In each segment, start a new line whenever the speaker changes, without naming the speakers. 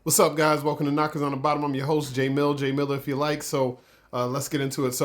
What's up, guys? Welcome to Knockers on the Bottom. I'm your host, Jay Mill. Jay Miller, if you like. Let's get into it.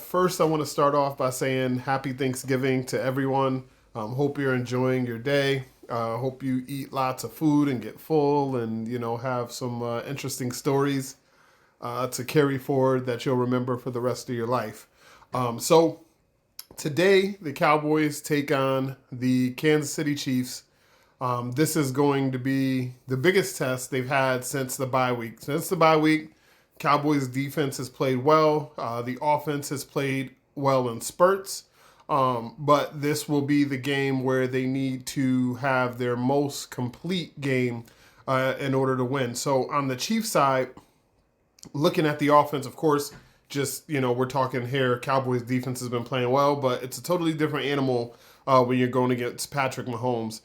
First, I want to start off by saying Happy Thanksgiving to everyone. Hope you're enjoying your day. Hope you eat lots of food and get full, and have some interesting stories to carry forward that you'll remember for the rest of your life. So today, the Cowboys take on the Kansas City Chiefs. This is going to be the biggest test they've had since the bye week. Since the bye week, Cowboys defense has played well. The offense has played well in spurts. But this will be the game where they need to have their most complete game in order to win. So on the Chiefs side, looking at the offense, of course, we're talking here, Cowboys defense has been playing well, but it's a totally different animal when you're going against Patrick Mahomes.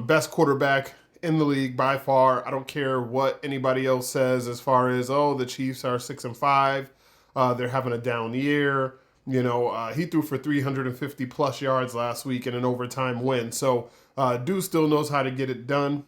Best quarterback in the league by far. I don't care what anybody else says as far as, the Chiefs are 6-5. They're having a down year. He threw for 350 plus yards last week in an overtime win. So, dude still knows how to get it done.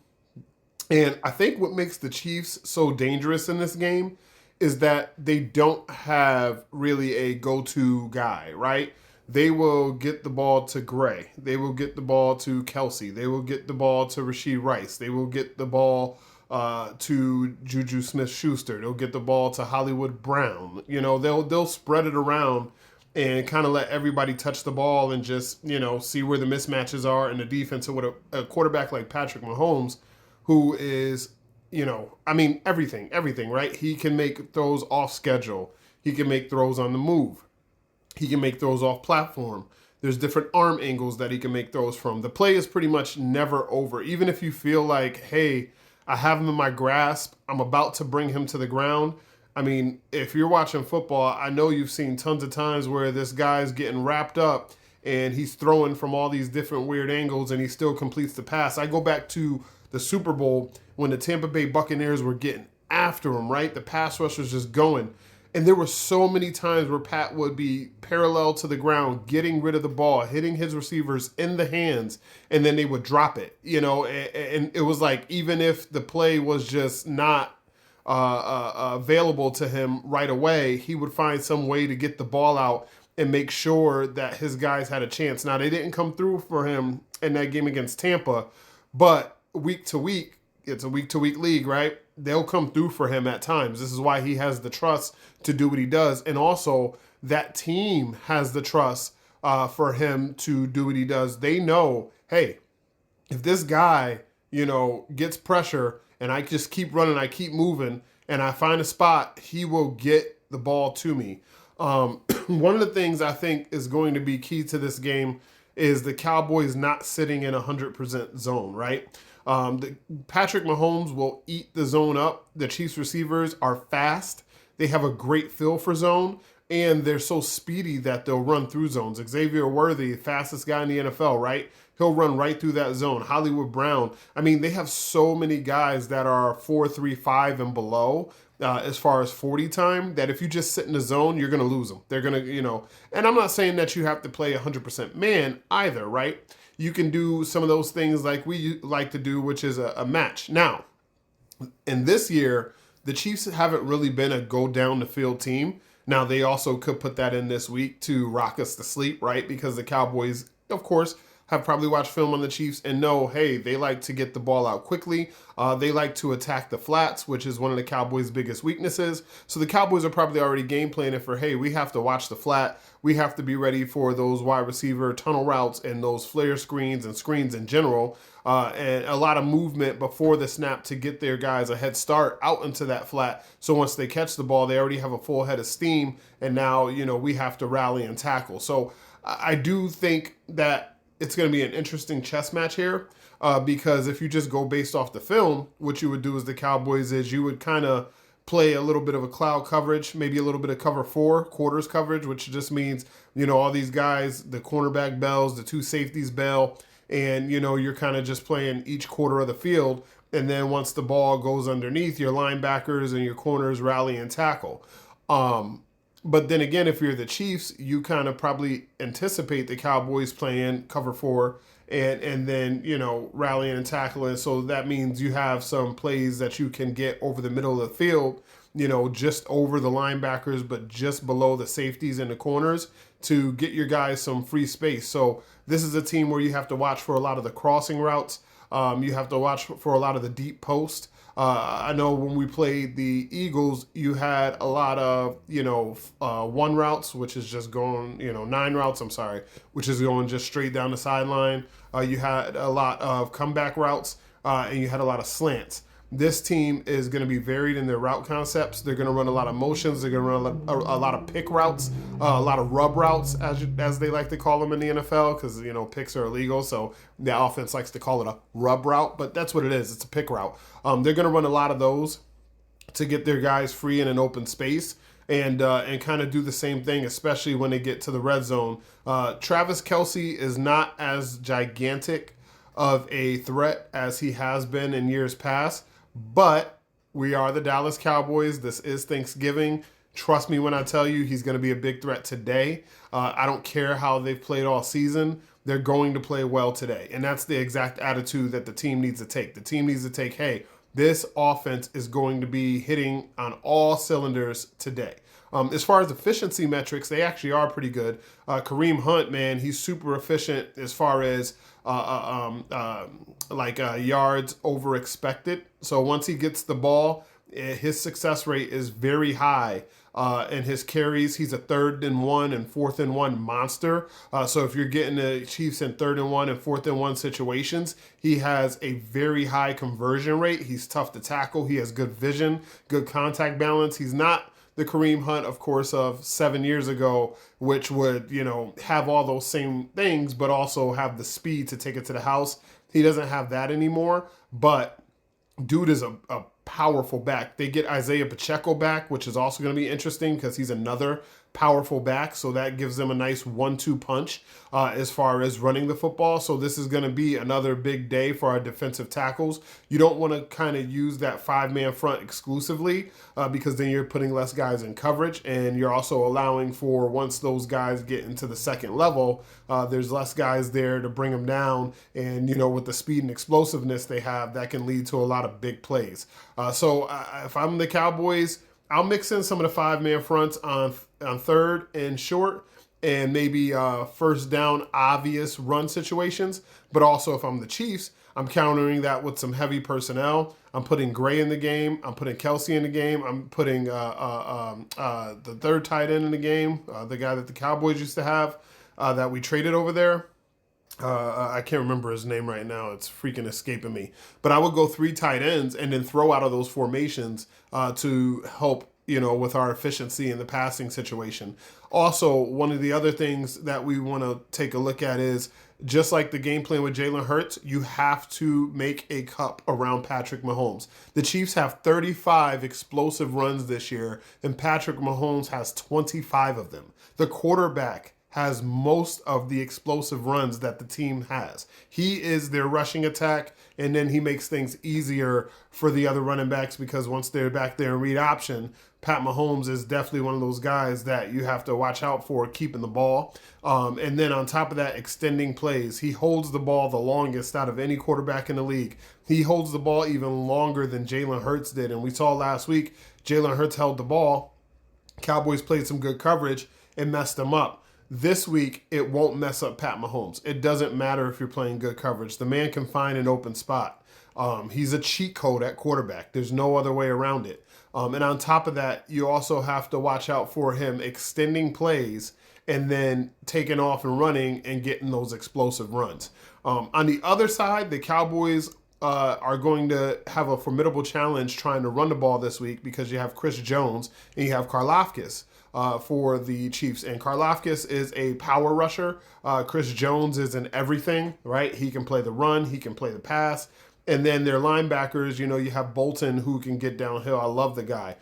And I think what makes the Chiefs so dangerous in this game is that they don't have really a go-to guy, right? They will get the ball to Gray. They will get the ball to Kelsey. They will get the ball to Rashee Rice. They will get the ball to Juju Smith-Schuster. They'll get the ball to Hollywood Brown. They'll spread it around and kind of let everybody touch the ball and just, see where the mismatches are in the defense. So with a quarterback like Patrick Mahomes, who is, everything, right? He can make throws off schedule. He can make throws on the move. He can make throws off platform. There's different arm angles that he can make throws from. The play is pretty much never over. Even if you feel like, hey, I have him in my grasp, I'm about to bring him to the ground. If you're watching football, I know you've seen tons of times where this guy's getting wrapped up and he's throwing from all these different weird angles and he still completes the pass. I go back to the Super Bowl when the Tampa Bay Buccaneers were getting after him, right? The pass rush was just going. And there were so many times where Pat would be parallel to the ground, getting rid of the ball, hitting his receivers in the hands, and then they would drop it, and it was like, even if the play was just not available to him right away, he would find some way to get the ball out and make sure that his guys had a chance. Now, they didn't come through for him in that game against Tampa, but week to week, it's a week-to-week league, right? They'll come through for him at times. This is why he has the trust to do what he does. And also, that team has the trust for him to do what he does. They know, hey, if this guy, gets pressure and I just keep running, I keep moving, and I find a spot, he will get the ball to me. One of the things I think is going to be key to this game is the Cowboys not sitting in 100% zone, right? Patrick Mahomes will eat the zone up. The Chiefs receivers are fast. They have a great feel for zone, and they're so speedy that they'll run through zones. Xavier Worthy, fastest guy in the NFL, right? He'll run right through that zone. Hollywood Brown. They have so many guys that are 4.35 and below as far as 40 time, that if you just sit in the zone, you're going to lose them. They're going to, and I'm not saying that you have to play 100% man either, right? You can do some of those things like we like to do, which is a match. Now, in this year, the Chiefs haven't really been a go down the field team. Now, they also could put that in this week to rock us to sleep, right? Because the Cowboys, of course, have probably watched film on the Chiefs and know, hey, they like to get the ball out quickly. They like to attack the flats, which is one of the Cowboys' biggest weaknesses. So the Cowboys are probably already game planning for, hey, we have to watch the flat. We have to be ready for those wide receiver tunnel routes and those flare screens and screens in general. And a lot of movement before the snap to get their guys a head start out into that flat. So once they catch the ball, they already have a full head of steam. And now, we have to rally and tackle. So I do think that it's going to be an interesting chess match here because if you just go based off the film, what you would do as the Cowboys is you would kind of play a little bit of a cloud coverage, maybe a little bit of cover 4, quarters coverage, which just means, all these guys, the cornerback bells, the two safeties bell, and, you're kind of just playing each quarter of the field. And then once the ball goes underneath, your linebackers and your corners rally and tackle. But then again, if you're the Chiefs, you kind of probably anticipate the Cowboys playing cover 4 and then, rallying and tackling. So that means you have some plays that you can get over the middle of the field, just over the linebackers, but just below the safeties and the corners to get your guys some free space. So this is a team where you have to watch for a lot of the crossing routes. You have to watch for a lot of the deep post. I know when we played the Eagles, you had a lot of, one routes, which is just going, 9 routes, which is going just straight down the sideline. You had a lot of comeback routes, and you had a lot of slants. This team is going to be varied in their route concepts. They're going to run a lot of motions. They're going to run a lot of pick routes, a lot of rub routes, as they like to call them in the NFL, because, picks are illegal. So the offense likes to call it a rub route, but that's what it is. It's a pick route. They're going to run a lot of those to get their guys free in an open space. And kind of do the same thing, especially when they get to the red zone. Travis Kelce is not as gigantic of a threat as he has been in years past. But we are the Dallas Cowboys. This is Thanksgiving. Trust me when I tell you he's going to be a big threat today. I don't care how they've played all season. They're going to play well today. And that's the exact attitude that the team needs to take. The team needs to take, hey, this offense is going to be hitting on all cylinders today. As far as efficiency metrics, they actually are pretty good. Kareem Hunt, man, he's super efficient as far as yards over expected. So once he gets the ball, his success rate is very high. And his carries, he's a 3rd and 1 and 4th and 1 monster. So if you're getting the Chiefs in 3rd and 1 and 4th and 1 situations, he has a very high conversion rate. He's tough to tackle. He has good vision, good contact balance. He's not the Kareem Hunt, of course, of 7 years ago, which would, have all those same things, but also have the speed to take it to the house. He doesn't have that anymore, but dude is a powerful back. They get Isaiah Pacheco back, which is also going to be interesting because he's another powerful back. So that gives them a nice 1-2 punch as far as running the football. So this is going to be another big day for our defensive tackles. You don't want to kind of use that 5-man front exclusively because then you're putting less guys in coverage, and you're also allowing for, once those guys get into the second level, there's less guys there to bring them down. And, with the speed and explosiveness they have, that can lead to a lot of big plays. So if I'm the Cowboys, I'll mix in some of the 5-man fronts on 3rd and short, and maybe first down obvious run situations. But also, if I'm the Chiefs, I'm countering that with some heavy personnel. I'm putting Gray in the game. I'm putting Kelce in the game. I'm putting the third tight end in the game, the guy that the Cowboys used to have that we traded over there. I can't remember his name right now. It's freaking escaping me. But I would go 3 tight ends and then throw out of those formations to help, with our efficiency in the passing situation. Also, one of the other things that we want to take a look at is, just like the game plan with Jalen Hurts, you have to make a cup around Patrick Mahomes. The Chiefs have 35 explosive runs this year, and Patrick Mahomes has 25 of them. The quarterback has most of the explosive runs that the team has. He is their rushing attack, and then he makes things easier for the other running backs because once they're back there in read option, Pat Mahomes is definitely one of those guys that you have to watch out for keeping the ball. And then on top of that, extending plays. He holds the ball the longest out of any quarterback in the league. He holds the ball even longer than Jalen Hurts did. And we saw last week, Jalen Hurts held the ball. Cowboys played some good coverage and messed him up. This week, it won't mess up Pat Mahomes. It doesn't matter if you're playing good coverage. The man can find an open spot. He's a cheat code at quarterback. There's no other way around it. And on top of that, you also have to watch out for him extending plays and then taking off and running and getting those explosive runs. On the other side, the Cowboys are going to have a formidable challenge trying to run the ball this week because you have Chris Jones and you have Karlaftis for the Chiefs. And Karlaftis is a power rusher. Chris Jones is in everything, right? He can play the run. He can play the pass. And then their linebackers, you have Bolton who can get downhill. I love the guy.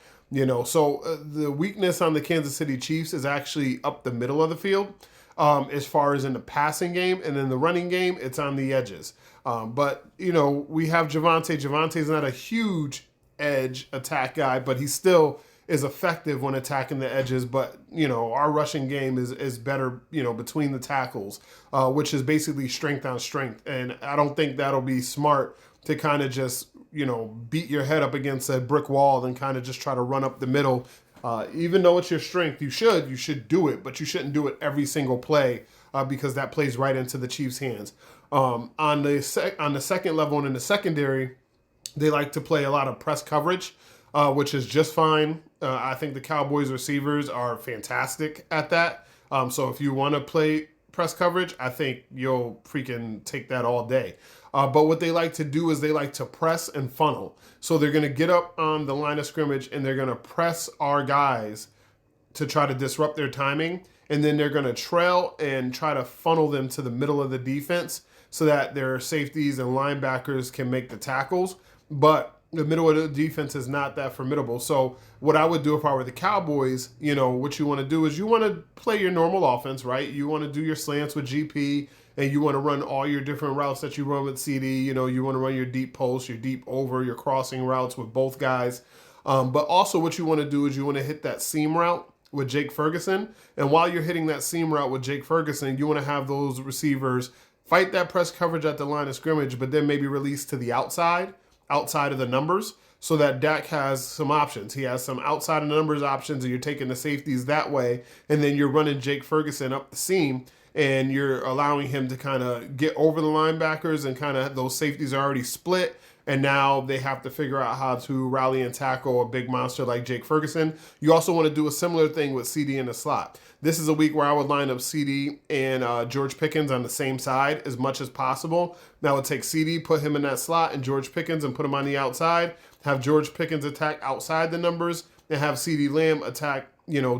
So the weakness on the Kansas City Chiefs is actually up the middle of the field as far as in the passing game. And in the running game, it's on the edges. But we have Javonte. Javonte's not a huge edge attack guy, but he still is effective when attacking the edges, but our rushing game is better, between the tackles, which is basically strength on strength. And I don't think that'll be smart to kind of just beat your head up against a brick wall and kind of just try to run up the middle. Even though it's your strength, you should do it, but you shouldn't do it every single play, because that plays right into the Chiefs' hands. On the second level and in the secondary, they like to play a lot of press coverage, which is just fine. I think the Cowboys receivers are fantastic at that. So if you want to play press coverage, I think you'll freaking take that all day. But what they like to do is they like to press and funnel. So they're going to get up on the line of scrimmage and they're going to press our guys to try to disrupt their timing. And then they're going to trail and try to funnel them to the middle of the defense so that their safeties and linebackers can make the tackles. But the middle of the defense is not that formidable. So what I would do if I were the Cowboys, what you want to do is you want to play your normal offense, right? You want to do your slants with GP, and you want to run all your different routes that you run with CD. You want to run your deep post, your deep over, your crossing routes with both guys. But also what you want to do is you want to hit that seam route with Jake Ferguson. And while you're hitting that seam route with Jake Ferguson, you want to have those receivers fight that press coverage at the line of scrimmage, but then maybe release to the outside of the numbers, so that Dak has some options. He has some outside of the numbers options, and you're taking the safeties that way, and then you're running Jake Ferguson up the seam, and you're allowing him to kind of get over the linebackers, and kind of those safeties are already split, and now they have to figure out how to rally and tackle a big monster like Jake Ferguson. You also want to do a similar thing with CD in the slot. This is a week where I would line up CD and George Pickens on the same side as much as possible. Now I would take CD, put him in that slot, and George Pickens, and put him on the outside. Have George Pickens attack outside the numbers, and have CD Lamb attack,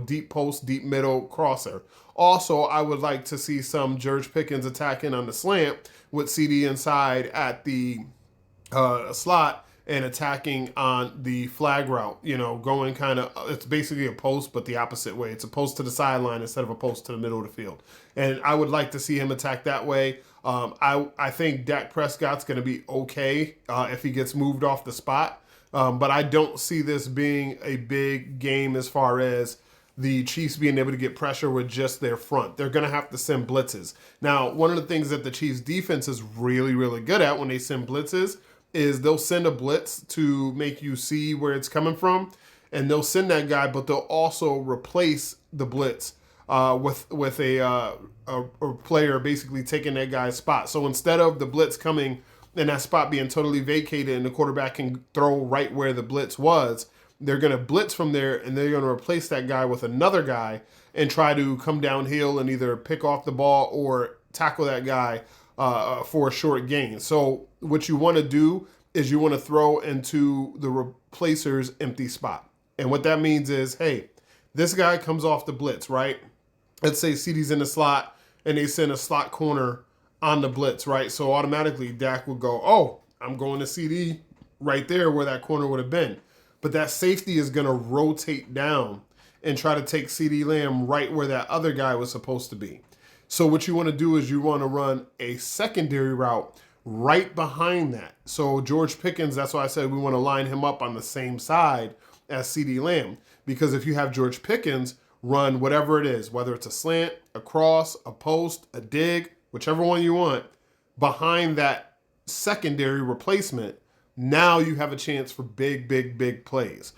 deep post, deep middle, crosser. Also, I would like to see some George Pickens attacking on the slant with CD inside at the slot and attacking on the flag route, going kind of, it's basically a post, but the opposite way. It's a post to the sideline instead of a post to the middle of the field. And I would like to see him attack that way. I think Dak Prescott's going to be okay if he gets moved off the spot. But I don't see this being a big game as far as the Chiefs being able to get pressure with just their front. They're going to have to send blitzes. Now, one of the things that the Chiefs defense is really, really good at when they send blitzes is they'll send a blitz to make you see where it's coming from, and they'll send that guy, but they'll also replace the blitz with a player basically taking that guy's spot. So instead of the blitz coming and that spot being totally vacated and the quarterback can throw right where the blitz was, they're going to blitz from there, and they're going to replace that guy with another guy and try to come downhill and either pick off the ball or tackle that guy for a short gain. So what you want to do is you want to throw into the replacer's empty spot. And what that means is, hey, this guy comes off the blitz, right? Let's say CD's in the slot and they send a slot corner on the blitz, right? So automatically Dak would go, oh, I'm going to CD right there where that corner would have been. But that safety is going to rotate down and try to take CD Lamb right where that other guy was supposed to be. So what you want to do is you want to run a secondary route right behind that. So George Pickens, that's why I said we want to line him up on the same side as CD Lamb. Because if you have George Pickens run whatever it is, whether it's a slant, a cross, a post, a dig, whichever one you want, behind that secondary replacement, now you have a chance for big, big, big plays.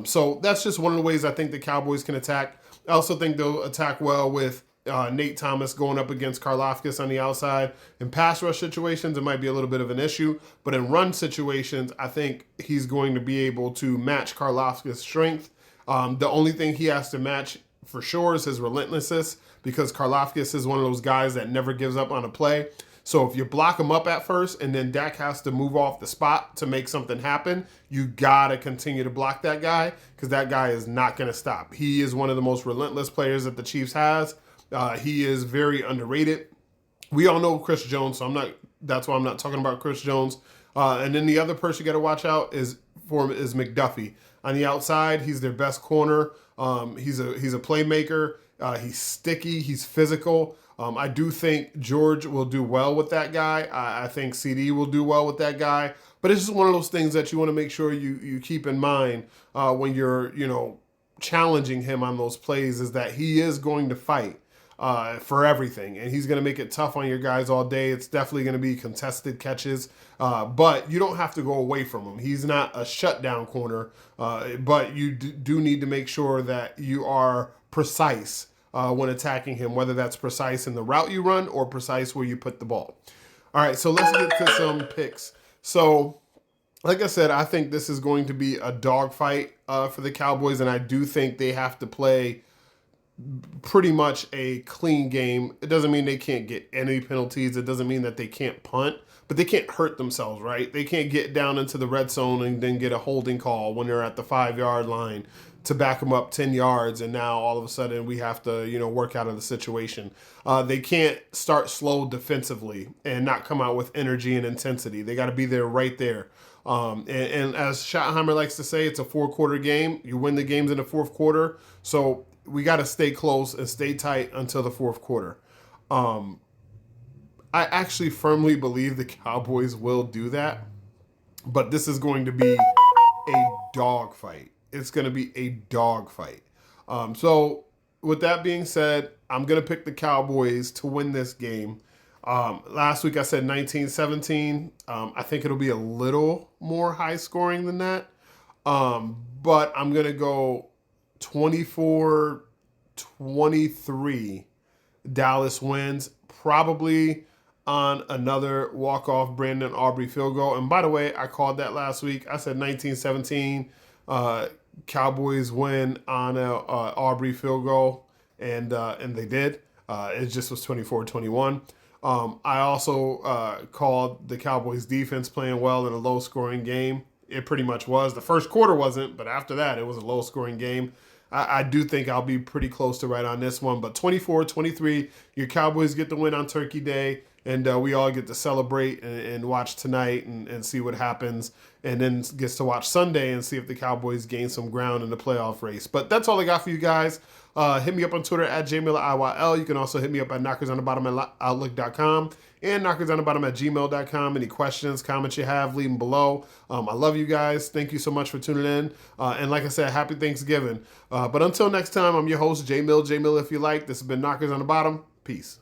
So that's just one of the ways I think the Cowboys can attack. I also think they'll attack well with Nate Thomas going up against Karlaftis on the outside. In pass rush situations, it might be a little bit of an issue, but in run situations, I think he's going to be able to match Karlaftis' strength. The only thing he has to match for sure is his relentlessness, because Karlaftis is one of those guys that never gives up on a play. So if you block him up at first and then Dak has to move off the spot to make something happen, you got to continue to block that guy, because that guy is not going to stop. He is one of the most relentless players that the Chiefs has. He is very underrated. We all know Chris Jones, so that's why I'm not talking about Chris Jones. And then the other person you got to watch out is McDuffie. On the outside, he's their best corner. He's a playmaker. He's sticky. He's physical. I do think George will do well with that guy. I think CD will do well with that guy. But it's just one of those things that you want to make sure you keep in mind when you're, challenging him on those plays is that he is going to fight for everything, and he's going to make it tough on your guys all day. It's definitely going to be contested catches, but you don't have to go away from him. He's not a shutdown corner, but you do need to make sure that you are precise when attacking him, whether that's precise in the route you run or precise where you put the ball. All right, so let's get to some picks. So, like I said, I think this is going to be a dogfight for the Cowboys, and I do think they have to play pretty much a clean game. It doesn't mean they can't get any penalties. It doesn't mean that they can't punt, but they can't hurt themselves, right? They can't get down into the red zone and then get a holding call when they're at the 5-yard line to back them up 10 yards, and now all of a sudden we have to, work out of the situation. They can't start slow defensively and not come out with energy and intensity. They got to be there right there. And as Schottenheimer likes to say, it's a 4-quarter game. You win the games in the fourth quarter. So we got to stay close and stay tight until the fourth quarter. I actually firmly believe the Cowboys will do that, but this is going to be a dogfight. It's going to be a dogfight. So with that being said, I'm going to pick the Cowboys to win this game. Last week I said 19-17. I think it'll be a little more high scoring than that. But I'm going to go 24-23. Dallas wins, probably on another walk-off Brandon Aubrey field goal. And by the way, I called that last week. I said 19-17. Cowboys win on a Aubrey field goal, and they did. It just was 24-21. I also called the Cowboys defense playing well in a low-scoring game. It pretty much was. The first quarter wasn't, but after that, it was a low-scoring game. I do think I'll be pretty close to right on this one. But 24-23, your Cowboys get the win on Turkey Day, and we all get to celebrate and watch tonight and see what happens, and then gets to watch Sunday and see if the Cowboys gain some ground in the playoff race. But that's all I got for you guys. Hit me up on Twitter at jmillerIYL. You can also hit me up at knockersonthebottom@outlook.com and knockersonthebottom@gmail.com. Any questions, comments you have, leave them below. I love you guys. Thank you so much for tuning in. And like I said, happy Thanksgiving. But until next time, I'm your host, J Mill if you like. This has been Knockers on the Bottom. Peace.